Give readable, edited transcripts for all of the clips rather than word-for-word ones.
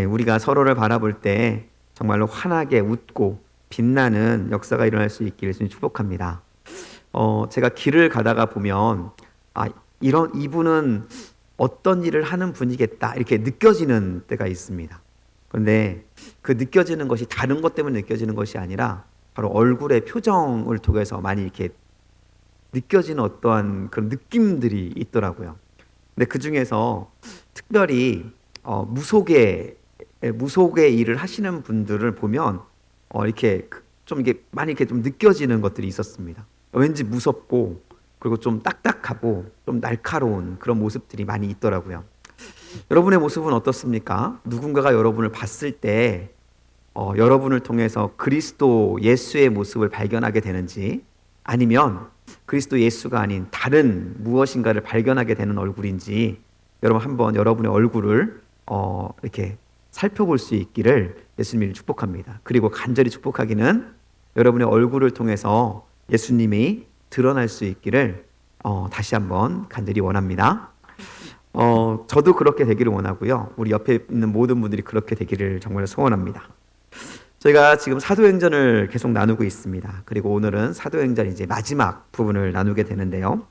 우리가 서로를 바라볼 때 정말로 환하게 웃고 빛나는 역사가 일어날 수 있기를 주님 축복합니다. 제가 길을 가다가 보면 이분은 어떤 일을 하는 분이겠다 이렇게 느껴지는 때가 있습니다. 그런데 그 느껴지는 것이 다른 것 때문에 느껴지는 것이 아니라 바로 얼굴의 표정을 통해서 많이 이렇게 느껴지는 어떠한 그런 느낌들이 있더라고요. 근데 그 중에서 특별히 무속의 일을 하시는 분들을 보면 이렇게 좀 이게 많이 이렇게 좀 느껴지는 것들이 있었습니다. 왠지 무섭고 그리고 좀 딱딱하고 좀 날카로운 그런 모습들이 많이 있더라고요. 여러분의 모습은 어떻습니까? 누군가가 여러분을 봤을 때 여러분을 통해서 그리스도 예수의 모습을 발견하게 되는지, 아니면 그리스도 예수가 아닌 다른 무엇인가를 발견하게 되는 얼굴인지, 여러분 한번 여러분의 얼굴을 이렇게 살펴볼 수 있기를 예수님이 축복합니다. 그리고 간절히 축복하기는 여러분의 얼굴을 통해서 예수님이 드러날 수 있기를 다시 한번 간절히 원합니다. 저도 그렇게 되기를 원하고요. 우리 옆에 있는 모든 분들이 그렇게 되기를 정말 소원합니다. 저희가 지금 사도행전을 계속 나누고 있습니다. 그리고 오늘은 사도행전 이제 마지막 부분을 나누게 되는데요.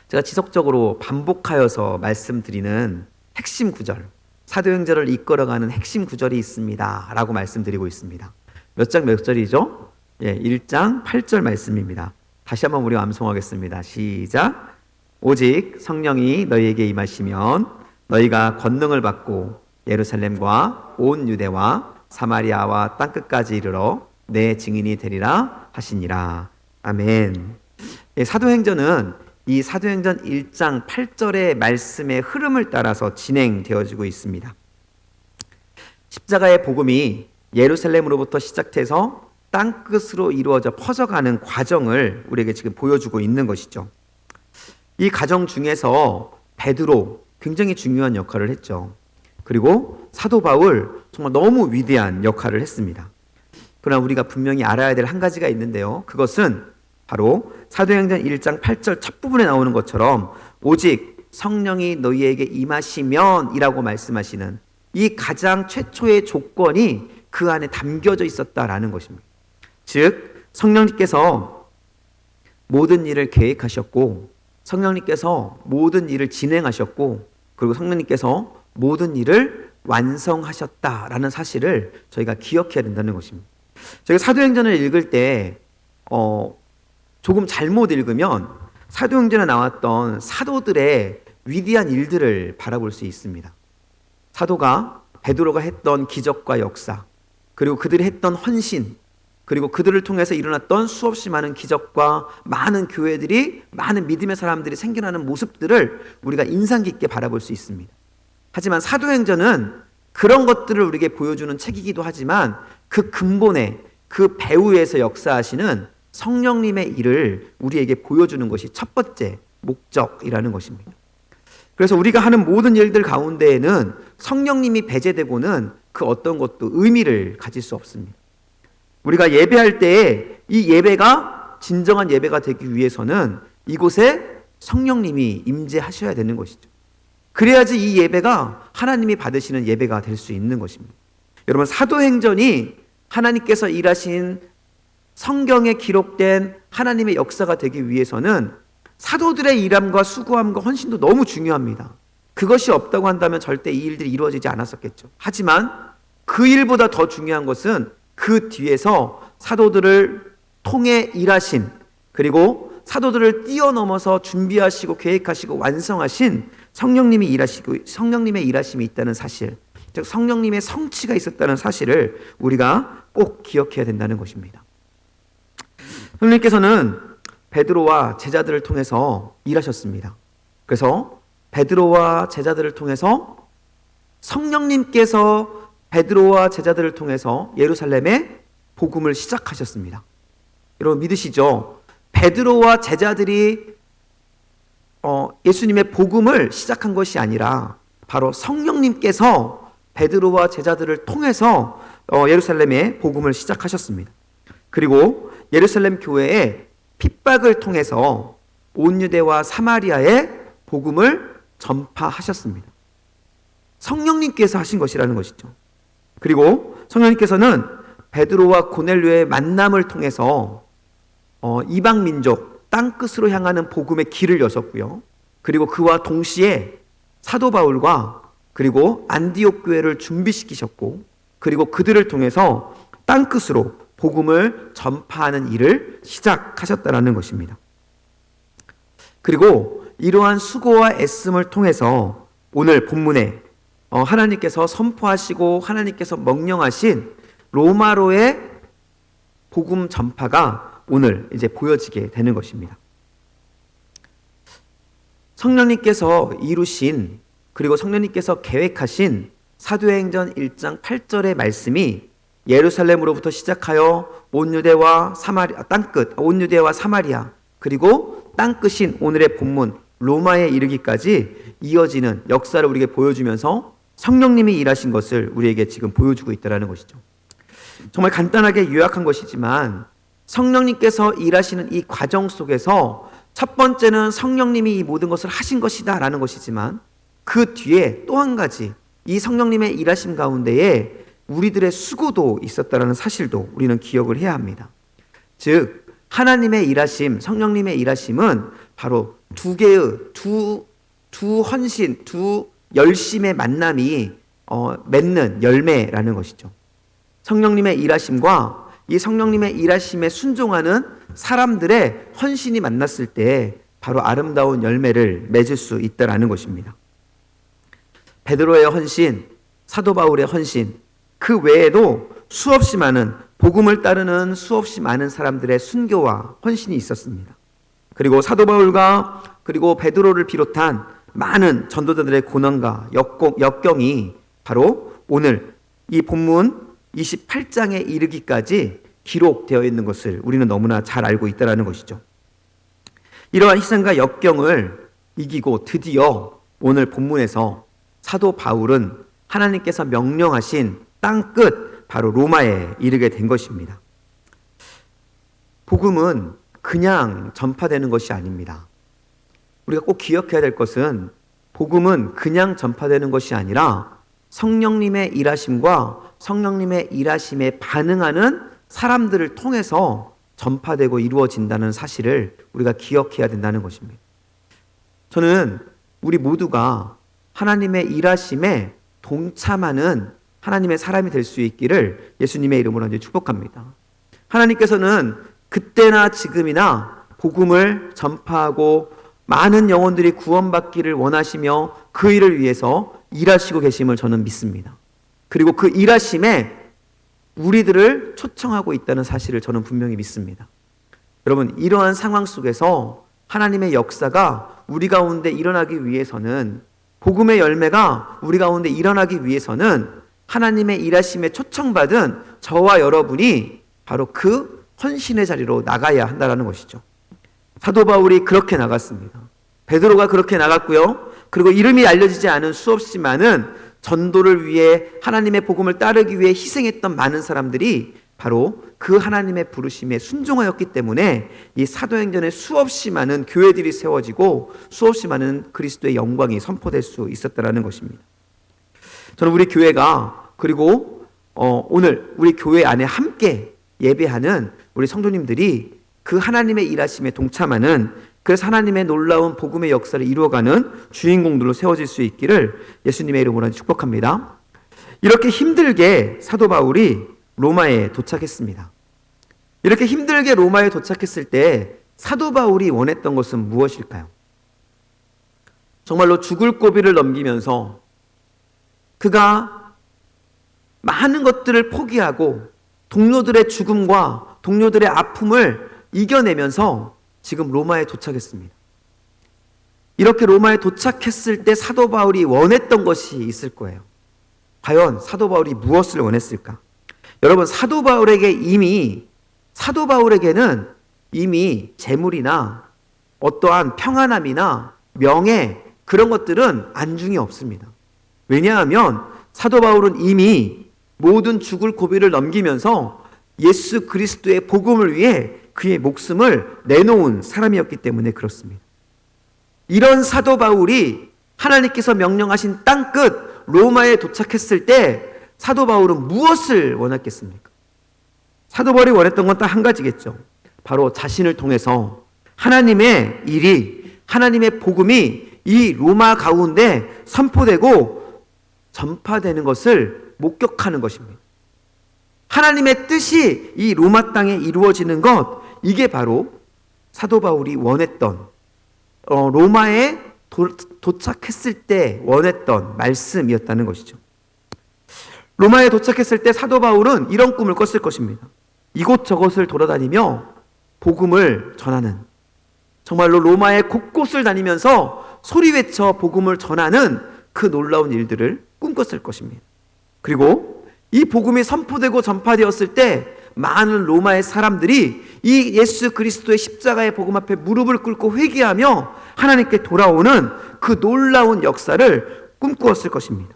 제가 지속적으로 반복하여서 말씀드리는 핵심 구절, 사도행전을 이끌어가는 핵심 구절이 있습니다 라고 말씀드리고 있습니다. 몇 장 몇 절이죠? 1장 8절 말씀입니다. 다시 한번 우리 암송하겠습니다. 시작. 오직 성령이 너희에게 임하시면 너희가 권능을 받고 예루살렘과 온 유대와 사마리아와 땅끝까지 이르러 내 증인이 되리라 하시니라. 아멘. 사도행전은 이 사도행전 1장 8절의 말씀의 흐름을 따라서 진행되어지고 있습니다. 십자가의 복음이 예루살렘으로부터 시작돼서 땅끝으로 이루어져 퍼져가는 과정을 우리에게 지금 보여주고 있는 것이죠. 이 과정 중에서 베드로 굉장히 중요한 역할을 했죠. 그리고 사도 바울 정말 너무 위대한 역할을 했습니다. 그러나 우리가 분명히 알아야 될 한 가지가 있는데요. 그것은 바로 사도행전 1장 8절 첫 부분에 나오는 것처럼 오직 성령이 너희에게 임하시면 이라고 말씀하시는 이 가장 최초의 조건이 그 안에 담겨져 있었다라는 것입니다. 즉 성령님께서 모든 일을 계획하셨고, 성령님께서 모든 일을 진행하셨고, 그리고 성령님께서 모든 일을 완성하셨다라는 사실을 저희가 기억해야 된다는 것입니다. 저희가 사도행전을 읽을 때 조금 잘못 읽으면 사도행전에 나왔던 사도들의 위대한 일들을 바라볼 수 있습니다. 사도가 베드로가 했던 기적과 역사, 그리고 그들이 했던 헌신, 그리고 그들을 통해서 일어났던 수없이 많은 기적과 많은 교회들이, 많은 믿음의 사람들이 생겨나는 모습들을 우리가 인상 깊게 바라볼 수 있습니다. 하지만 사도행전은 그런 것들을 우리에게 보여주는 책이기도 하지만 그 근본에, 그 배후에서 역사하시는 성령님의 일을 우리에게 보여주는 것이 첫 번째 목적이라는 것입니다. 그래서 우리가 하는 모든 일들 가운데에는 성령님이 배제되고는 그 어떤 것도 의미를 가질 수 없습니다. 우리가 예배할 때에 이 예배가 진정한 예배가 되기 위해서는 이곳에 성령님이 임재하셔야 되는 것이죠. 그래야지 이 예배가 하나님이 받으시는 예배가 될 수 있는 것입니다. 여러분, 사도행전이 하나님께서 일하신 성경에 기록된 하나님의 역사가 되기 위해서는 사도들의 일함과 수고함과 헌신도 너무 중요합니다. 그것이 없다고 한다면 절대 이 일들이 이루어지지 않았었겠죠. 하지만 그 일보다 더 중요한 것은 그 뒤에서 사도들을 통해 일하신, 그리고 사도들을 뛰어넘어서 준비하시고 계획하시고 완성하신 성령님이 일하시고 성령님의 일하심이 있다는 사실, 즉 성령님의 성취가 있었다는 사실을 우리가 꼭 기억해야 된다는 것입니다. 성령님께서는 베드로와 제자들을 통해서 일하셨습니다. 그래서 베드로와 제자들을 통해서 성령님께서 베드로와 제자들을 통해서 예루살렘에 복음을 시작하셨습니다. 여러분 믿으시죠? 베드로와 제자들이 예수님의 복음을 시작한 것이 아니라 바로 성령님께서 베드로와 제자들을 통해서 예루살렘에 복음을 시작하셨습니다. 그리고 예루살렘 교회의 핍박을 통해서 온 유대와 사마리아에 복음을 전파하셨습니다. 성령님께서 하신 것이라는 것이죠. 그리고 성령님께서는 베드로와 고넬료의 만남을 통해서 이방 민족 땅끝으로 향하는 복음의 길을 여셨고요. 그리고 그와 동시에 사도 바울과 그리고 안디옥 교회를 준비시키셨고, 그리고 그들을 통해서 땅끝으로 복음을 전파하는 일을 시작하셨다는 것입니다. 그리고 이러한 수고와 애씀을 통해서 오늘 본문에 하나님께서 선포하시고 하나님께서 명령하신 로마로의 복음 전파가 오늘 이제 보여지게 되는 것입니다. 성령님께서 이루신, 그리고 성령님께서 계획하신 사도행전 1장 8절의 말씀이 예루살렘으로부터 시작하여 온 유대와 사마리아, 온 유대와 사마리아, 그리고 땅끝인 오늘의 본문 로마에 이르기까지 이어지는 역사를 우리에게 보여주면서 성령님이 일하신 것을 우리에게 지금 보여주고 있다는 것이죠. 정말 간단하게 요약한 것이지만 성령님께서 일하시는 이 과정 속에서 첫 번째는 성령님이 이 모든 것을 하신 것이다 라는 것이지만, 그 뒤에 또 한 가지 이 성령님의 일하심 가운데에 우리들의 수고도 있었다는 사실도 우리는 기억을 해야 합니다. 즉 하나님의 일하심, 성령님의 일하심은 바로 두 개의 두 헌신, 두 열심의 만남이 맺는 열매라는 것이죠. 성령님의 일하심과 이 성령님의 일하심에 순종하는 사람들의 헌신이 만났을 때 바로 아름다운 열매를 맺을 수 있다라는 것입니다. 베드로의 헌신, 사도 바울의 헌신, 그 외에도 수없이 많은 복음을 따르는 수없이 많은 사람들의 순교와 헌신이 있었습니다. 그리고 사도 바울과 그리고 베드로를 비롯한 많은 전도자들의 고난과 역경이 바로 오늘 이 본문 28장에 이르기까지 기록되어 있는 것을 우리는 너무나 잘 알고 있다는 것이죠. 이러한 희생과 역경을 이기고 드디어 오늘 본문에서 사도 바울은 하나님께서 명령하신 땅끝 바로 로마에 이르게 된 것입니다. 복음은 그냥 전파되는 것이 아닙니다. 우리가 꼭 기억해야 될 것은 복음은 그냥 전파되는 것이 아니라 성령님의 일하심과 성령님의 일하심에 반응하는 사람들을 통해서 전파되고 이루어진다는 사실을 우리가 기억해야 된다는 것입니다. 저는 우리 모두가 하나님의 일하심에 동참하는 하나님의 사람이 될 수 있기를 예수님의 이름으로 축복합니다. 하나님께서는 그때나 지금이나 복음을 전파하고 많은 영혼들이 구원받기를 원하시며 그 일을 위해서 일하시고 계심을 저는 믿습니다. 그리고 그 일하심에 우리들을 초청하고 있다는 사실을 저는 분명히 믿습니다. 여러분, 이러한 상황 속에서 하나님의 역사가 우리 가운데 일어나기 위해서는, 복음의 열매가 우리 가운데 일어나기 위해서는 하나님의 일하심에 초청받은 저와 여러분이 바로 그 헌신의 자리로 나가야 한다는 것이죠. 사도 바울이 그렇게 나갔습니다. 베드로가 그렇게 나갔고요. 그리고 이름이 알려지지 않은 수없이 많은 전도를 위해 하나님의 복음을 따르기 위해 희생했던 많은 사람들이 바로 그 하나님의 부르심에 순종하였기 때문에 이 사도행전에 수없이 많은 교회들이 세워지고 수없이 많은 그리스도의 영광이 선포될 수 있었다는 것입니다. 저는 우리 교회가, 그리고 오늘 우리 교회 안에 함께 예배하는 우리 성도님들이 그 하나님의 일하심에 동참하는, 그래서 하나님의 놀라운 복음의 역사를 이루어가는 주인공들로 세워질 수 있기를 예수님의 이름으로 축복합니다. 이렇게 힘들게 사도 바울이 로마에 도착했습니다. 이렇게 힘들게 로마에 도착했을 때 사도 바울이 원했던 것은 무엇일까요? 정말로 죽을 고비를 넘기면서 그가 많은 것들을 포기하고 동료들의 죽음과 동료들의 아픔을 이겨내면서 지금 로마에 도착했습니다. 이렇게 로마에 도착했을 때 사도 바울이 원했던 것이 있을 거예요. 과연 사도 바울이 무엇을 원했을까? 여러분, 사도 바울에게는 이미 재물이나 어떠한 평안함이나 명예, 그런 것들은 안중이 없습니다. 왜냐하면 사도 바울은 이미 모든 죽을 고비를 넘기면서 예수 그리스도의 복음을 위해 그의 목숨을 내놓은 사람이었기 때문에 그렇습니다. 이런 사도 바울이 하나님께서 명령하신 땅끝 로마에 도착했을 때 사도 바울은 무엇을 원했겠습니까? 사도 바울이 원했던 건 딱 한 가지겠죠. 바로 자신을 통해서 하나님의 일이, 하나님의 복음이 이 로마 가운데 선포되고 전파되는 것을 목격하는 것입니다. 하나님의 뜻이 이 로마 땅에 이루어지는 것, 이게 바로 사도 바울이 원했던, 로마에 도착했을 때 원했던 말씀이었다는 것이죠. 로마에 도착했을 때 사도 바울은 이런 꿈을 꿨을 것입니다. 이곳저곳을 돌아다니며 복음을 전하는, 정말로 로마의 곳곳을 다니면서 소리 외쳐 복음을 전하는 그 놀라운 일들을 꿈꿨을 것입니다. 그리고 이 복음이 선포되고 전파되었을 때 많은 로마의 사람들이 이 예수 그리스도의 십자가의 복음 앞에 무릎을 꿇고 회개하며 하나님께 돌아오는 그 놀라운 역사를 꿈꾸었을 것입니다.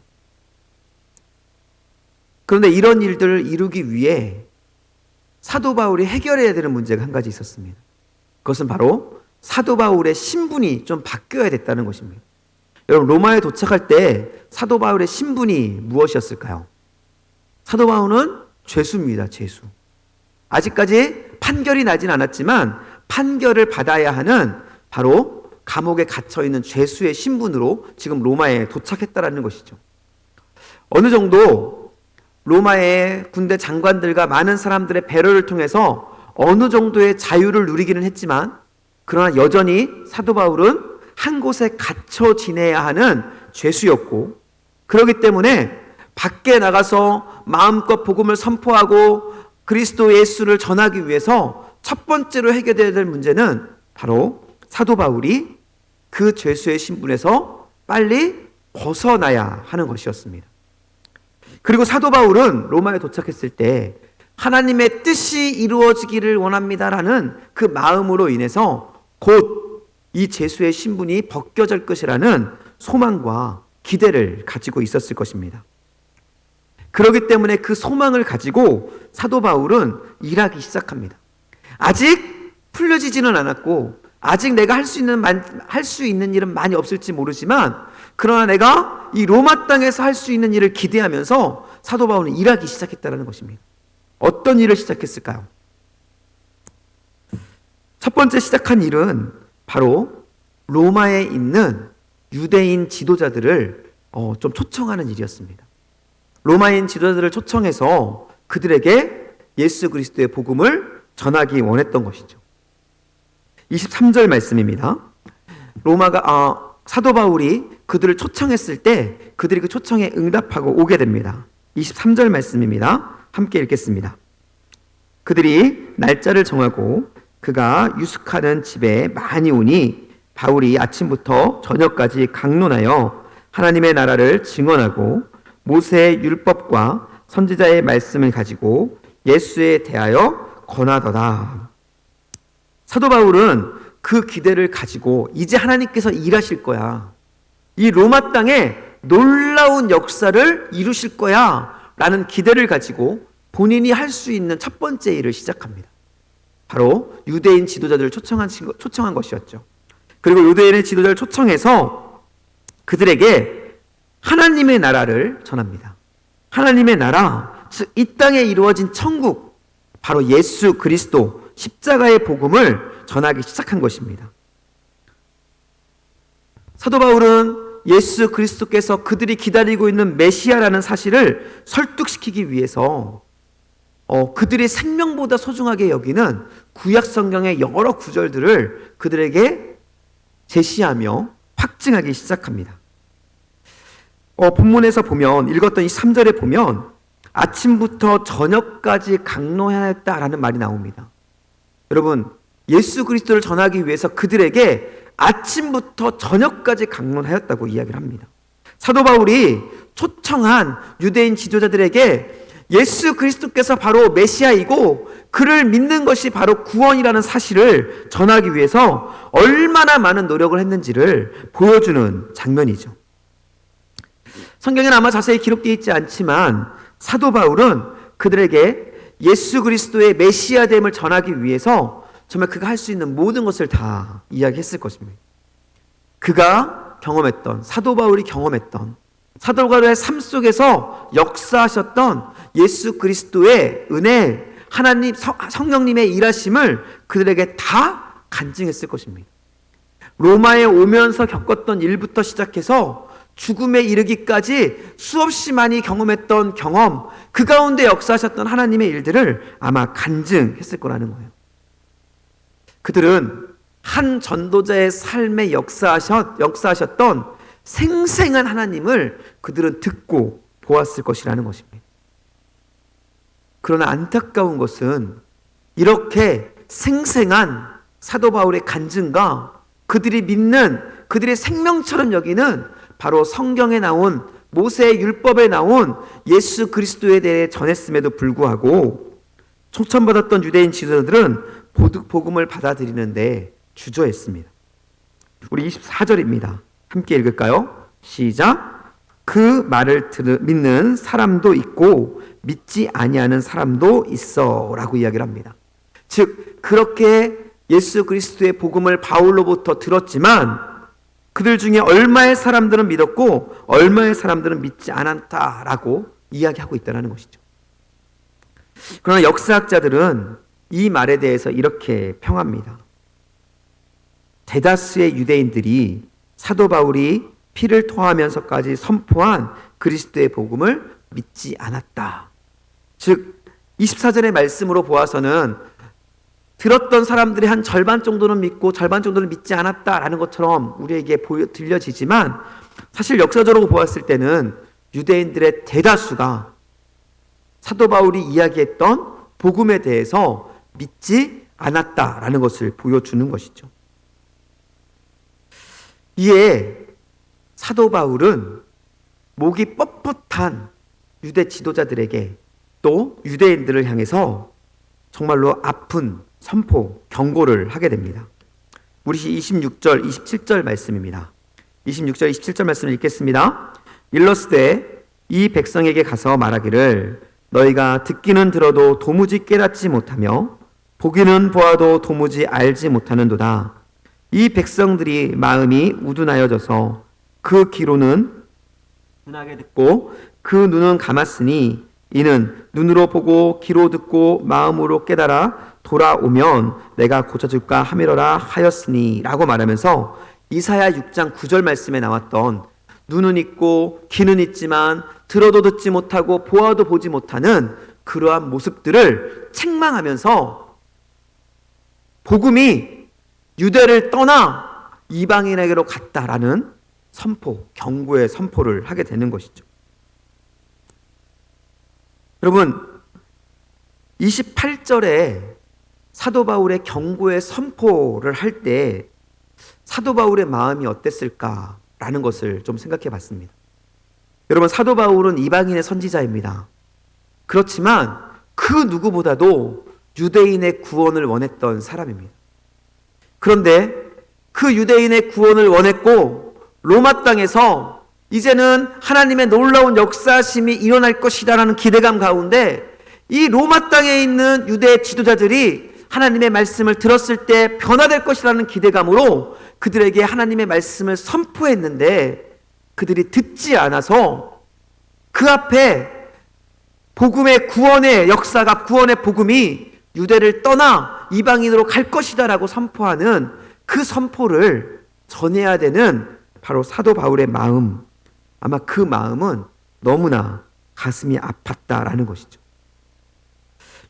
그런데 이런 일들을 이루기 위해 사도 바울이 해결해야 되는 문제가 한 가지 있었습니다. 그것은 바로 사도 바울의 신분이 좀 바뀌어야 됐다는 것입니다. 여러분, 로마에 도착할 때 사도 바울의 신분이 무엇이었을까요? 사도 바울은 죄수입니다. 죄수. 아직까지 판결이 나진 않았지만 판결을 받아야 하는 바로 감옥에 갇혀있는 죄수의 신분으로 지금 로마에 도착했다라는 것이죠. 어느 정도 로마의 군대 장관들과 많은 사람들의 배려를 통해서 어느 정도의 자유를 누리기는 했지만, 그러나 여전히 사도 바울은 한 곳에 갇혀 지내야 하는 죄수였고, 그렇기 때문에 밖에 나가서 마음껏 복음을 선포하고 그리스도 예수를 전하기 위해서 첫 번째로 해결해야 될 문제는 바로 사도 바울이 그 죄수의 신분에서 빨리 벗어나야 하는 것이었습니다. 그리고 사도 바울은 로마에 도착했을 때 하나님의 뜻이 이루어지기를 원합니다라는 그 마음으로 인해서 곧 이 죄수의 신분이 벗겨질 것이라는 소망과 기대를 가지고 있었을 것입니다. 그렇기 때문에 그 소망을 가지고 사도 바울은 일하기 시작합니다. 아직 풀려지지는 않았고, 아직 내가 할 수 있는 일은 많이 없을지 모르지만, 그러나 내가 이 로마 땅에서 할 수 있는 일을 기대하면서 사도 바울은 일하기 시작했다는 것입니다. 어떤 일을 시작했을까요? 첫 번째 시작한 일은 바로 로마에 있는 유대인 지도자들을 좀 초청하는 일이었습니다. 로마인 지도자들을 초청해서 그들에게 예수 그리스도의 복음을 전하기 원했던 것이죠. 23절 말씀입니다. 사도 바울이 그들을 초청했을 때 그들이 그 초청에 응답하고 오게 됩니다. 23절 말씀입니다. 함께 읽겠습니다. 그들이 날짜를 정하고 그가 유숙하는 집에 많이 오니 바울이 아침부터 저녁까지 강론하여 하나님의 나라를 증언하고 모세의 율법과 선지자의 말씀을 가지고 예수에 대하여 권하더라. 사도 바울은 그 기대를 가지고 이제 하나님께서 일하실 거야, 이 로마 땅에 놀라운 역사를 이루실 거야 라는 기대를 가지고 본인이 할 수 있는 첫 번째 일을 시작합니다. 바로 유대인 지도자들을 초청한 것이었죠. 그리고 유대인의 지도자를 초청해서 그들에게 하나님의 나라를 전합니다. 하나님의 나라, 즉 이 땅에 이루어진 천국, 바로 예수 그리스도 십자가의 복음을 전하기 시작한 것입니다. 사도 바울은 예수 그리스도께서 그들이 기다리고 있는 메시아라는 사실을 설득시키기 위해서 그들의 생명보다 소중하게 여기는 구약 성경의 여러 구절들을 그들에게 제시하며 확증하기 시작합니다. 본문에서 보면, 읽었던 이 3절에 보면 아침부터 저녁까지 강론하였다라는 말이 나옵니다. 여러분, 예수 그리스도를 전하기 위해서 그들에게 아침부터 저녁까지 강론하였다고 이야기를 합니다. 사도 바울이 초청한 유대인 지도자들에게 예수 그리스도께서 바로 메시아이고 그를 믿는 것이 바로 구원이라는 사실을 전하기 위해서 얼마나 많은 노력을 했는지를 보여주는 장면이죠. 성경에는 아마 자세히 기록되어 있지 않지만 사도 바울은 그들에게 예수 그리스도의 메시아됨을 전하기 위해서 정말 그가 할 수 있는 모든 것을 다 이야기했을 것입니다. 그가 경험했던, 사도 바울이 경험했던 사도 바울의 삶 속에서 역사하셨던 예수 그리스도의 은혜, 하나님 성령님의 일하심을 그들에게 다 간증했을 것입니다. 로마에 오면서 겪었던 일부터 시작해서 죽음에 이르기까지 수없이 많이 경험했던 경험, 그 가운데 역사하셨던 하나님의 일들을 아마 간증했을 거라는 거예요. 그들은 한 전도자의 삶에 역사하셨던 생생한 하나님을 그들은 듣고 보았을 것이라는 것입니다. 그러나 안타까운 것은 이렇게 생생한 사도 바울의 간증과 그들이 믿는, 그들의 생명처럼 여기는 바로 성경에 나온, 모세의 율법에 나온 예수 그리스도에 대해 전했음에도 불구하고 초청받았던 유대인 지도자들은 복음을 받아들이는데 주저했습니다. 우리 24절입니다. 함께 읽을까요? 시작. 그 말을 믿는 사람도 있고 믿지 아니하는 사람도 있어 라고 이야기를 합니다. 즉 그렇게 예수 그리스도의 복음을 바울로부터 들었지만 그들 중에 얼마의 사람들은 믿었고 얼마의 사람들은 믿지 않았다라고 이야기하고 있다는 것이죠. 그러나 역사학자들은 이 말에 대해서 이렇게 평합니다. 대다수의 유대인들이 사도 바울이 피를 토하면서까지 선포한 그리스도의 복음을 믿지 않았다. 즉 24절의 말씀으로 보아서는 들었던 사람들의 한 절반 정도는 믿고 절반 정도는 믿지 않았다라는 것처럼 우리에게 들려지지만 사실 역사적으로 보았을 때는 유대인들의 대다수가 사도 바울이 이야기했던 복음에 대해서 믿지 않았다라는 것을 보여주는 것이죠. 이에 사도 바울은 목이 뻣뻣한 유대 지도자들에게 또 유대인들을 향해서 정말로 아픈 선포, 경고를 하게 됩니다. 우리 26절, 27절 말씀입니다. 26절, 27절 말씀을 읽겠습니다. 일러스되 이 백성에게 가서 말하기를 너희가 듣기는 들어도 도무지 깨닫지 못하며 보기는 보아도 도무지 알지 못하는도다. 이 백성들이 마음이 우둔하여져서 그 귀로는 둔하게 듣고 그 눈은 감았으니 이는 눈으로 보고 귀로 듣고 마음으로 깨달아 돌아오면 내가 고쳐줄까 하미러라 하였으니 라고 말하면서 이사야 6장 9절 말씀에 나왔던 눈은 있고 귀는 있지만 들어도 듣지 못하고 보아도 보지 못하는 그러한 모습들을 책망하면서 복음이 유대를 떠나 이방인에게로 갔다라는 선포, 경고의 선포를 하게 되는 것이죠. 여러분 28절에 사도 바울의 경고의 선포를 할 때 사도 바울의 마음이 어땠을까라는 것을 좀 생각해 봤습니다. 여러분 사도 바울은 이방인의 선지자입니다. 그렇지만 그 누구보다도 유대인의 구원을 원했던 사람입니다. 그런데 그 유대인의 구원을 원했고 로마 땅에서 이제는 하나님의 놀라운 역사심이 일어날 것이다라는 기대감 가운데 이 로마 땅에 있는 유대 지도자들이 하나님의 말씀을 들었을 때 변화될 것이라는 기대감으로 그들에게 하나님의 말씀을 선포했는데 그들이 듣지 않아서 그 앞에 복음의 구원의 역사가 구원의 복음이 유대를 떠나 이방인으로 갈 것이다라고 선포하는 그 선포를 전해야 되는 바로 사도 바울의 마음, 아마 그 마음은 너무나 가슴이 아팠다라는 것이죠.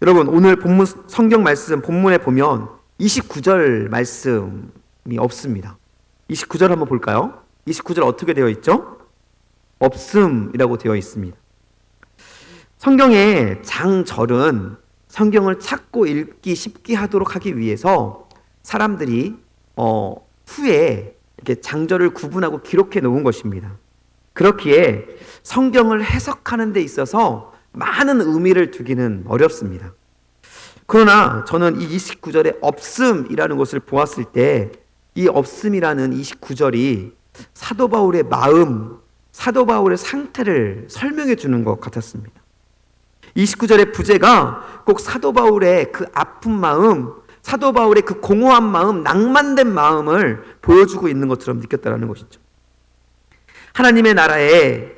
여러분 오늘 본문 성경 말씀 본문에 보면 29절 말씀이 없습니다. 29절 한번 볼까요? 29절 어떻게 되어 있죠? 없음이라고 되어 있습니다. 성경의 장절은 성경을 찾고 읽기 쉽게 하도록 하기 위해서 사람들이 후에 이렇게 장절을 구분하고 기록해 놓은 것입니다. 그렇기에 성경을 해석하는 데 있어서 많은 의미를 두기는 어렵습니다. 그러나 저는 이 29절에 없음이라는 것을 보았을 때 이 없음이라는 29절이 사도 바울의 마음, 사도 바울의 상태를 설명해 주는 것 같았습니다. 29절의 부제가 꼭 사도 바울의 그 아픈 마음, 사도 바울의 그 공허한 마음, 낭만된 마음을 보여주고 있는 것처럼 느꼈다는 것이죠. 하나님의 나라에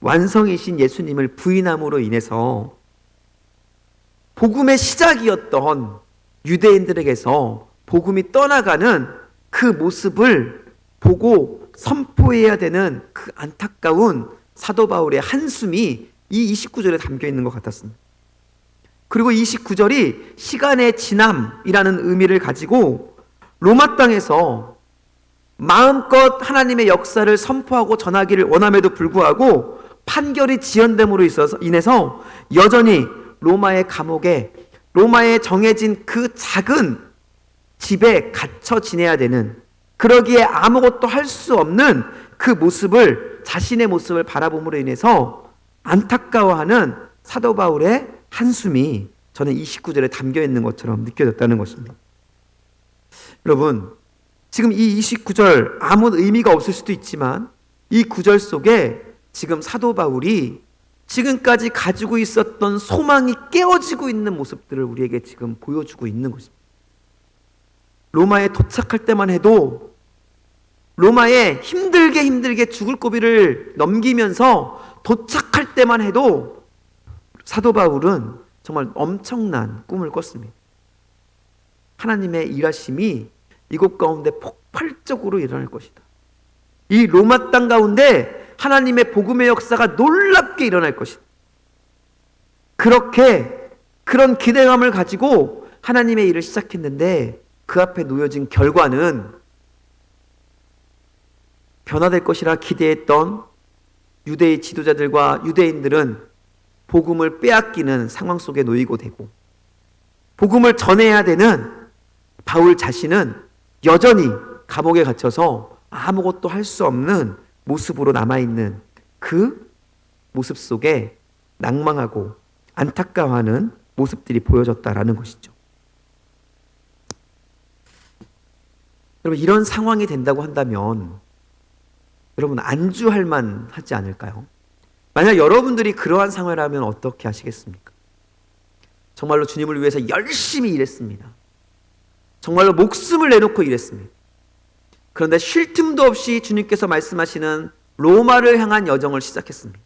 완성이신 예수님을 부인함으로 인해서 복음의 시작이었던 유대인들에게서 복음이 떠나가는 그 모습을 보고 선포해야 되는 그 안타까운 사도 바울의 한숨이 이 29절에 담겨 있는 것 같았습니다. 그리고 29절이 시간의 지남이라는 의미를 가지고 로마 땅에서 마음껏 하나님의 역사를 선포하고 전하기를 원함에도 불구하고 판결이 지연됨으로 인해서 여전히 로마의 감옥에, 로마에 정해진 그 작은 집에 갇혀 지내야 되는, 그러기에 아무것도 할 수 없는 그 모습을, 자신의 모습을 바라봄으로 인해서 안타까워하는 사도 바울의 한숨이 저는 29절에 담겨 있는 것처럼 느껴졌다는 것입니다. 여러분, 지금 이 29절 아무 의미가 없을 수도 있지만 이 구절 속에 지금 사도 바울이 지금까지 가지고 있었던 소망이 깨어지고 있는 모습들을 우리에게 지금 보여주고 있는 것입니다. 로마에 도착할 때만 해도 로마에 힘들게 죽을 고비를 넘기면서 도착할 때만 해도 사도 바울은 정말 엄청난 꿈을 꿨습니다. 하나님의 일하심이 이곳 가운데 폭발적으로 일어날 것이다. 이 로마 땅 가운데 하나님의 복음의 역사가 놀랍게 일어날 것이다. 그런 기대감을 가지고 하나님의 일을 시작했는데 그 앞에 놓여진 결과는 변화될 것이라 기대했던 유대의 지도자들과 유대인들은 복음을 빼앗기는 상황 속에 놓이고 되고, 복음을 전해야 되는 바울 자신은 여전히 감옥에 갇혀서 아무것도 할 수 없는 모습으로 남아있는 그 모습 속에 낭망하고 안타까워하는 모습들이 보여졌다라는 것이죠. 여러분, 이런 상황이 된다고 한다면 여러분 안주할 만하지 않을까요? 만약 여러분들이 그러한 상황이라면 어떻게 하시겠습니까? 정말로 주님을 위해서 열심히 일했습니다. 정말로 목숨을 내놓고 일했습니다. 그런데 쉴 틈도 없이 주님께서 말씀하시는 로마를 향한 여정을 시작했습니다.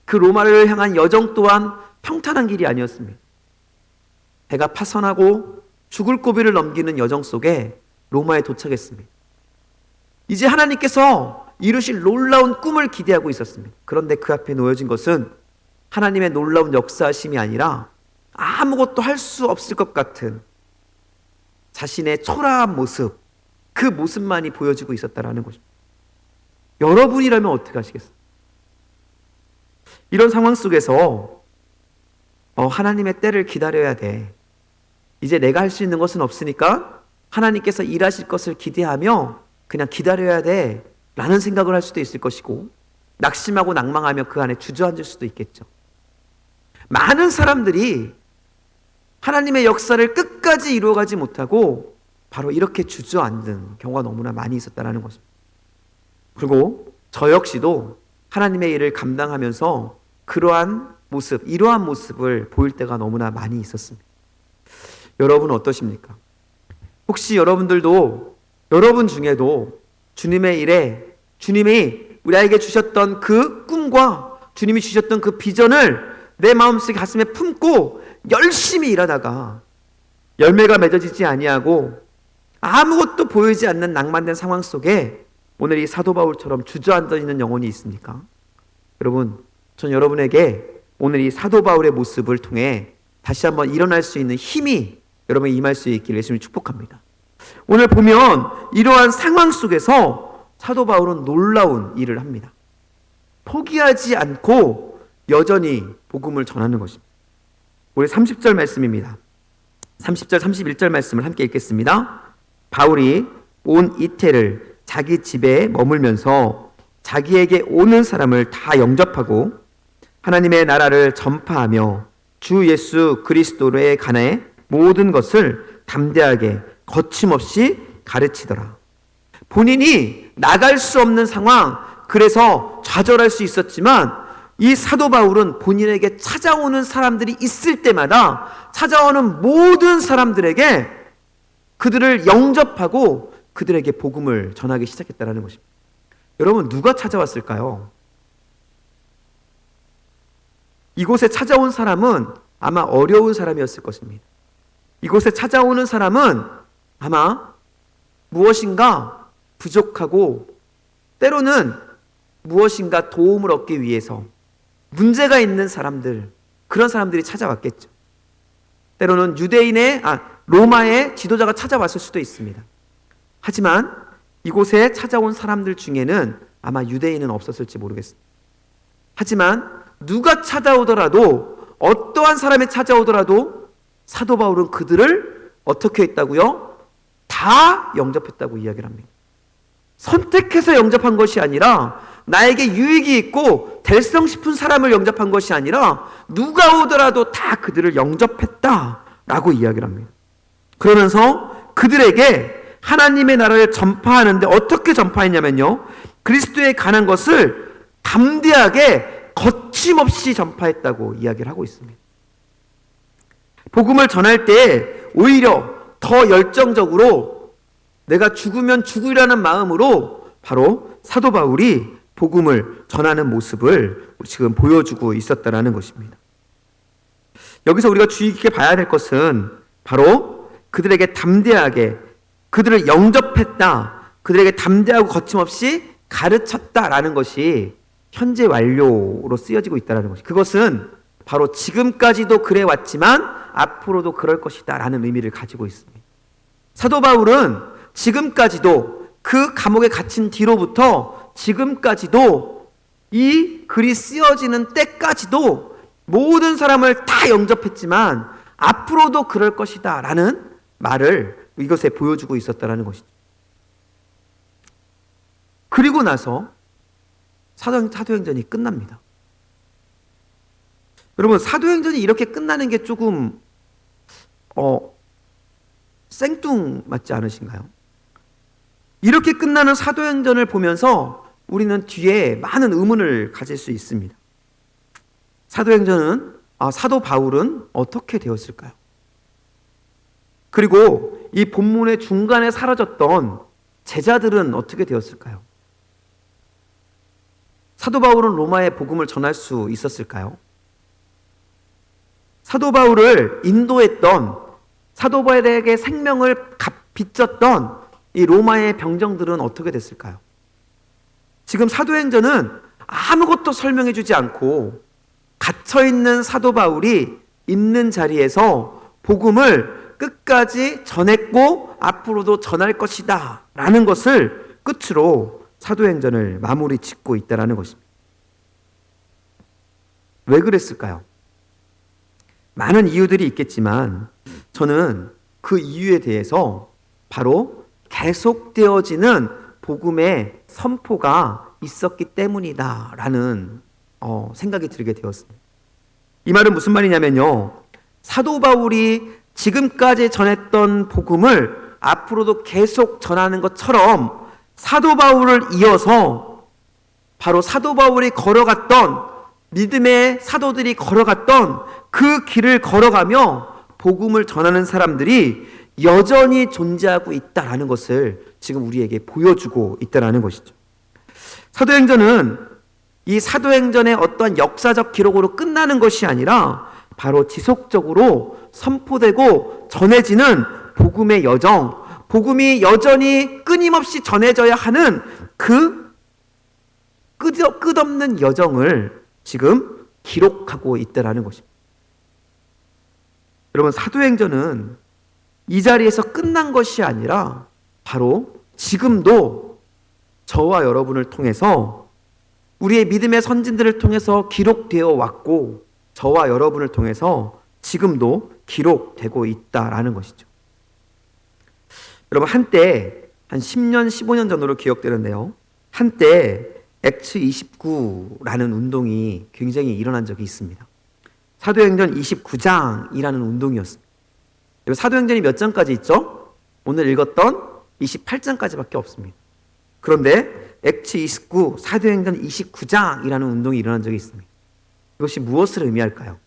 그 로마를 향한 여정 또한 평탄한 길이 아니었습니다. 배가 파선하고 죽을 고비를 넘기는 여정 속에 로마에 도착했습니다. 이제 하나님께서 이루실 놀라운 꿈을 기대하고 있었습니다. 그런데 그 앞에 놓여진 것은 하나님의 놀라운 역사하심이 아니라 아무것도 할 수 없을 것 같은 자신의 초라한 모습, 그 모습만이 보여지고 있었다라는 것입니다. 여러분이라면 어떻게 하시겠어요? 이런 상황 속에서 하나님의 때를 기다려야 돼. 이제 내가 할 수 있는 것은 없으니까 하나님께서 일하실 것을 기대하며 그냥 기다려야 돼 라는 생각을 할 수도 있을 것이고, 낙심하고 낭망하며 그 안에 주저앉을 수도 있겠죠. 많은 사람들이 하나님의 역사를 끝까지 이루어가지 못하고 바로 이렇게 주저앉는 경우가 너무나 많이 있었다는 것입니다. 그리고 저 역시도 하나님의 일을 감당하면서 이러한 모습을 보일 때가 너무나 많이 있었습니다. 여러분은 어떠십니까? 혹시 여러분들도, 여러분 중에도 주님의 일에 주님이 우리에게 주셨던 그 꿈과 주님이 주셨던 그 비전을 내 마음속 가슴에 품고 열심히 일하다가 열매가 맺어지지 아니하고 아무것도 보이지 않는 낭만된 상황 속에 오늘 이 사도 바울처럼 주저앉아 있는 영혼이 있습니까? 여러분, 전 여러분에게 오늘 이 사도 바울의 모습을 통해 다시 한번 일어날 수 있는 힘이 여러분에게 임할 수 있기를 예수님을 축복합니다. 오늘 보면 이러한 상황 속에서 사도 바울은 놀라운 일을 합니다. 포기하지 않고 여전히 복음을 전하는 것입니다. 우리 30절 말씀입니다. 30절, 31절 말씀을 함께 읽겠습니다. 바울이 온 이태를 자기 집에 머물면서 자기에게 오는 사람을 다 영접하고 하나님의 나라를 전파하며 주 예수 그리스도에 관해 모든 것을 담대하게 거침없이 가르치더라. 본인이 나갈 수 없는 상황, 그래서 좌절할 수 있었지만 이 사도 바울은 본인에게 찾아오는 사람들이 있을 때마다 찾아오는 모든 사람들에게 그들을 영접하고 그들에게 복음을 전하기 시작했다는 것입니다. 여러분, 누가 찾아왔을까요? 이곳에 찾아온 사람은 아마 어려운 사람이었을 것입니다. 이곳에 찾아오는 사람은 아마 무엇인가 부족하고 때로는 무엇인가 도움을 얻기 위해서 문제가 있는 사람들, 그런 사람들이 찾아왔겠죠. 때로는 로마의 지도자가 찾아왔을 수도 있습니다. 하지만 이곳에 찾아온 사람들 중에는 아마 유대인은 없었을지 모르겠습니다. 하지만 누가 찾아오더라도, 어떠한 사람이 찾아오더라도 사도 바울은 그들을 어떻게 했다고요? 다 영접했다고 이야기를 합니다. 선택해서 영접한 것이 아니라, 나에게 유익이 있고 될성 싶은 사람을 영접한 것이 아니라 누가 오더라도 다 그들을 영접했다라고 이야기를 합니다. 그러면서 그들에게 하나님의 나라를 전파하는데 어떻게 전파했냐면요, 그리스도에 관한 것을 담대하게 거침없이 전파했다고 이야기를 하고 있습니다. 복음을 전할 때 오히려 더 열정적으로 내가 죽으면 죽으려는 마음으로 바로 사도 바울이 복음을 전하는 모습을 지금 보여주고 있었다라는 것입니다. 여기서 우리가 주의 깊게 봐야 될 것은 바로 그들에게 담대하게 그들을 영접했다, 그들에게 담대하고 거침없이 가르쳤다라는 것이 현재 완료로 쓰여지고 있다는 것이, 그것은 바로 지금까지도 그래 왔지만 앞으로도 그럴 것이다 라는 의미를 가지고 있습니다. 사도 바울은 지금까지도 그 감옥에 갇힌 뒤로부터 지금까지도 이 글이 쓰여지는 때까지도 모든 사람을 다 영접했지만 앞으로도 그럴 것이다 라는 말을 이것에 보여주고 있었다는 것이죠. 그리고 나서 사도행전이 끝납니다. 여러분, 사도행전이 이렇게 끝나는 게 조금 생뚱맞지 않으신가요? 이렇게 끝나는 사도행전을 보면서 우리는 뒤에 많은 의문을 가질 수 있습니다. 사도 바울은 어떻게 되었을까요? 그리고 이 본문의 중간에 사라졌던 제자들은 어떻게 되었을까요? 사도 바울은 로마에 복음을 전할 수 있었을까요? 사도 바울을 인도했던, 사도 바울에게 생명을 빚졌던 이 로마의 병정들은 어떻게 됐을까요? 지금 사도행전은 아무것도 설명해 주지 않고 갇혀있는 사도 바울이 있는 자리에서 복음을 끝까지 전했고 앞으로도 전할 것이다 라는 것을 끝으로 사도행전을 마무리 짓고 있다는 것입니다. 왜 그랬을까요? 많은 이유들이 있겠지만 저는 그 이유에 대해서 바로 계속되어지는 복음의 선포가 있었기 때문이다 라는 생각이 들게 되었습니다. 이 말은 무슨 말이냐면요, 사도 바울이 지금까지 전했던 복음을 앞으로도 계속 전하는 것처럼 사도 바울을 이어서 바로 사도 바울이 걸어갔던, 믿음의 사도들이 걸어갔던 그 길을 걸어가며 복음을 전하는 사람들이 여전히 존재하고 있다라는 것을 지금 우리에게 보여주고 있다라는 것이죠. 사도행전은 이 사도행전의 어떠한 역사적 기록으로 끝나는 것이 아니라 바로 지속적으로 선포되고 전해지는 복음의 여정, 복음이 여전히 끊임없이 전해져야 하는 그 끝없는 여정을 지금 기록하고 있다라는 것입니다. 여러분, 사도행전은 이 자리에서 끝난 것이 아니라 바로 지금도 저와 여러분을 통해서, 우리의 믿음의 선진들을 통해서 기록되어 왔고 저와 여러분을 통해서 지금도 기록되고 있다라는 것이죠. 여러분, 한때 한 10년, 15년 전으로 기억되는데요, 한때 액츠 29라는 운동이 굉장히 일어난 적이 있습니다. 사도행전 29장이라는 운동이었습니다. 사도행전이 몇 장까지 있죠? 오늘 읽었던 28장까지밖에 없습니다. 그런데 액츠 29, 사도행전 29장이라는 운동이 일어난 적이 있습니다. 이것이 무엇을 의미할까요?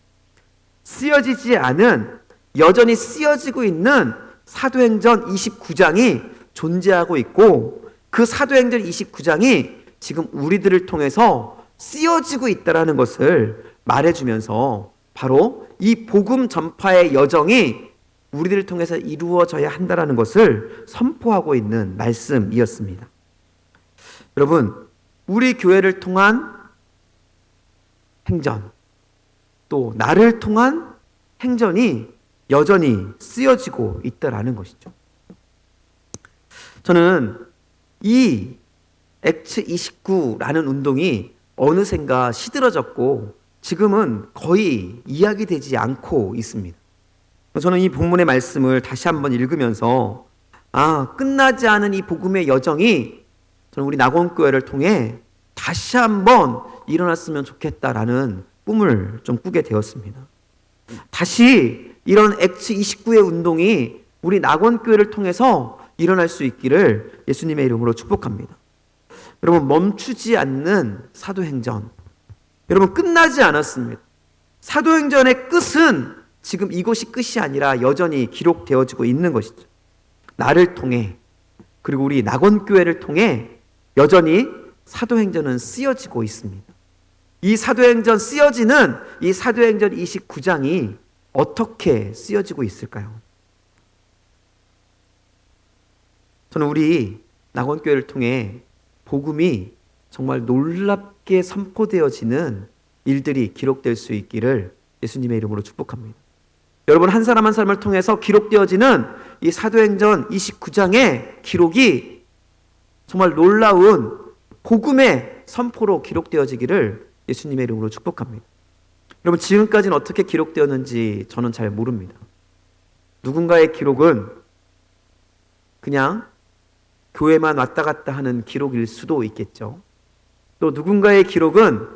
쓰여지지 않은, 여전히 쓰여지고 있는 사도행전 29장이 존재하고 있고, 그 사도행전 29장이 지금 우리들을 통해서 쓰여지고 있다는 것을 말해주면서 바로 이 복음 전파의 여정이 우리들을 통해서 이루어져야 한다는 것을 선포하고 있는 말씀이었습니다. 여러분, 우리 교회를 통한 행전, 또 나를 통한 행전이 여전히 쓰여지고 있다라는 것이죠. 저는 이 액츠 29라는 운동이 어느샌가 시들어졌고 지금은 거의 이야기되지 않고 있습니다. 저는 이 본문의 말씀을 다시 한번 읽으면서 끝나지 않은 이 복음의 여정이 저는 우리 낙원교회를 통해 다시 한번 일어났으면 좋겠다라는 꿈을 좀 꾸게 되었습니다. 다시 이런 액츠 29의 운동이 우리 낙원교회를 통해서 일어날 수 있기를 예수님의 이름으로 축복합니다. 여러분, 멈추지 않는 사도행전, 여러분 끝나지 않았습니다. 사도행전의 끝은 지금 이것이 끝이 아니라 여전히 기록되어지고 있는 것이죠. 나를 통해, 그리고 우리 낙원교회를 통해 여전히 사도행전은 쓰여지고 있습니다. 이 사도행전 쓰여지는 이 사도행전 29장이 어떻게 쓰여지고 있을까요? 저는 우리 낙원교회를 통해 복음이 정말 놀랍게 선포되어지는 일들이 기록될 수 있기를 예수님의 이름으로 축복합니다. 여러분, 한 사람 한 사람을 통해서 기록되어지는 이 사도행전 29장의 기록이 정말 놀라운 복음의 선포로 기록되어지기를 예수님의 이름으로 축복합니다. 여러분, 지금까지는 어떻게 기록되었는지 저는 잘 모릅니다. 누군가의 기록은 그냥 교회만 왔다 갔다 하는 기록일 수도 있겠죠. 또 누군가의 기록은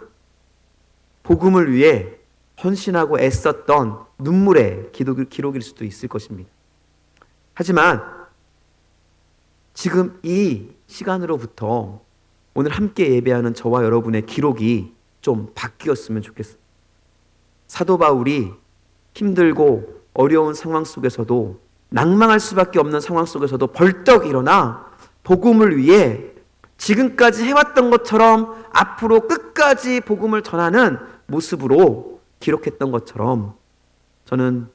복음을 위해 헌신하고 애썼던 눈물의 기록일 수도 있을 것입니다. 하지만 지금 이 시간으로부터 오늘 함께 예배하는 저와 여러분의 기록이 좀 바뀌었으면 좋겠습니다. 사도 바울이 힘들고 어려운 상황 속에서도, 낭망할 수밖에 없는 상황 속에서도 벌떡 일어나 복음을 위해 지금까지 해왔던 것처럼 앞으로 끝까지 복음을 전하는 모습으로 기록했던 것처럼, 저는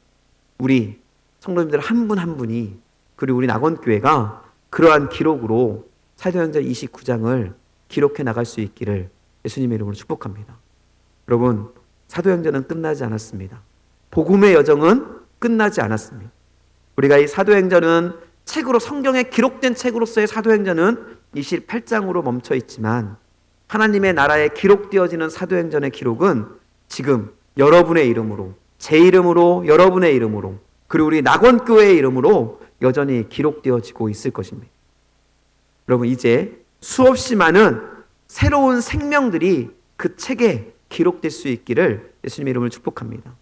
우리 성도님들 한 분 한 분이, 그리고 우리 낙원교회가 그러한 기록으로 사도행전 29장을 기록해 나갈 수 있기를 예수님의 이름으로 축복합니다. 여러분, 사도행전은 끝나지 않았습니다. 복음의 여정은 끝나지 않았습니다. 우리가 이 사도행전은 책으로, 성경에 기록된 책으로서의 사도행전은 28장으로 멈춰 있지만, 하나님의 나라에 기록되어지는 사도행전의 기록은 지금 여러분의 이름으로, 제 이름으로, 여러분의 이름으로, 그리고 우리 낙원교회의 이름으로 여전히 기록되어지고 있을 것입니다. 여러분, 이제 수없이 많은 새로운 생명들이 그 책에 기록될 수 있기를 예수님의 이름을 축복합니다.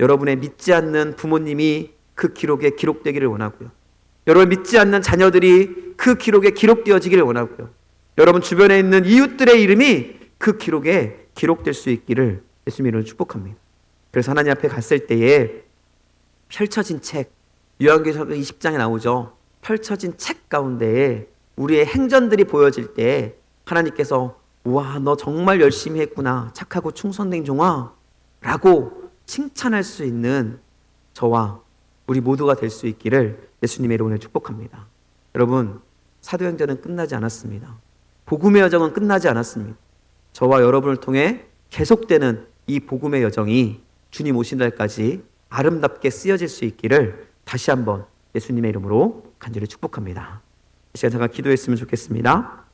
여러분의 믿지 않는 부모님이 그 기록에 기록되기를 원하고요. 여러분 믿지 않는 자녀들이 그 기록에 기록되어지기를 원하고요. 여러분 주변에 있는 이웃들의 이름이 그 기록에 기록될 수 있기를 예수님의 이름으로 축복합니다. 그래서 하나님 앞에 갔을 때에 펼쳐진 책, 요한계시록 20장에 나오죠. 펼쳐진 책 가운데에 우리의 행전들이 보여질 때 하나님께서 우와, 너 정말 열심히 했구나, 착하고 충성된 종아 라고 칭찬할 수 있는 저와 우리 모두가 될 수 있기를 예수님의 이름으로 축복합니다. 여러분, 사도행전은 끝나지 않았습니다. 복음의 여정은 끝나지 않았습니다. 저와 여러분을 통해 계속되는 이 복음의 여정이 주님 오신 날까지 아름답게 쓰여질 수 있기를 다시 한번 예수님의 이름으로 간절히 축복합니다. 이 시간 잠깐 기도했으면 좋겠습니다.